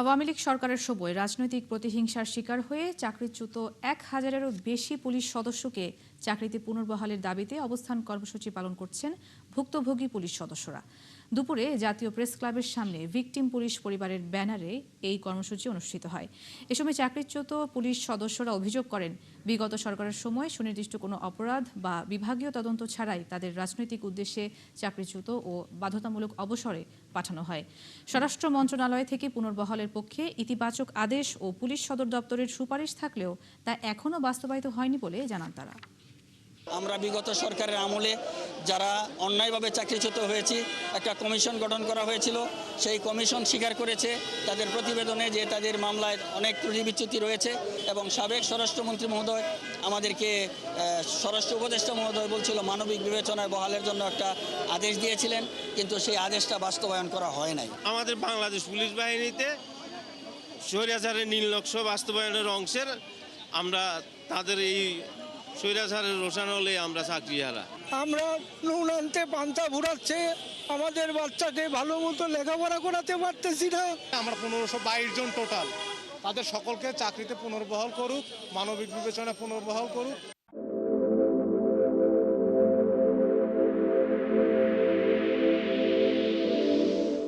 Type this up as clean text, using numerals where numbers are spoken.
আওয়ামী লীগ সরকারের সময় রাজনৈতিক প্রতিহিংসার শিকার হয়ে চাকরিচ্যুত ১,০০০-এরও বেশি পুলিশ সদস্যকে চাকরিতে পুনর্বহালের দাবিতে অবস্থান কর্মসূচি পালন করছেন ভুক্তভোগী পুলিশ সদস্যরা। দুপুরে জাতীয় প্রেস ক্লাবের সামনে ভিকটিম পুলিশ পরিবারের ব্যানারে এই কর্মসূচি অনুষ্ঠিত হয়। এ সময় চাকরিচ্যুত পুলিশ সদস্যরা অভিযোগ করেন, বিগত সরকারের সময় সুনির্দিষ্ট কোনো অপরাধ বা বিভাগীয় তদন্ত ছাড়াই তাদের রাজনৈতিক উদ্দেশ্যে চাকরিচ্যুত ও বাধ্যতামূলক অবসরে পাঠানো হয়। স্বরাষ্ট্র মন্ত্রণালয় থেকে পুনর্বহালের পক্ষে ইতিবাচক আদেশ ও পুলিশ সদর দপ্তরের সুপারিশ থাকলেও তা এখনও বাস্তবায়িত হয়নি বলে জানান তারা। আমরা বিগত সরকারের আমলে যারা অন্যায়ভাবে চাকরিচ্যুত হয়েছি একটা কমিশন গঠন করা হয়েছিল। সেই কমিশন স্বীকার করেছে তাদের প্রতিবেদনে যে তাদের মামলায় অনেক ত্রুটি বিচ্যুতি রয়েছে এবং সাবেক স্বরাষ্ট্রমন্ত্রী মহোদয় আমাদেরকে স্বরাষ্ট্র উপদেষ্টা মহোদয় বলছিল মানবিক বিবেচনায় বহালের জন্য একটা আদেশ দিয়েছিলেন, কিন্তু সেই আদেশটা বাস্তবায়ন করা হয় নাই। আমাদের বাংলাদেশ পুলিশ বাহিনীতে স্বৈরাচারের নীল নকশা বাস্তবায়নের অংশের আমরা তাদের এই স্বৈরাচারের রোশান হলে আমরা চাকরি হারা। আমরা নুন আনতে পান্তা ঘুরাচ্ছে, আমাদের বাচ্চাকে ভালো মতো লেখাপড়া করাতে পারতেছি না। আমরা 1522 জন টোটাল, তাদের সকলকে চাকরিতে পুনর্বহাল করুক, মানবিক বিবেচনা পুনর্বহাল করুক।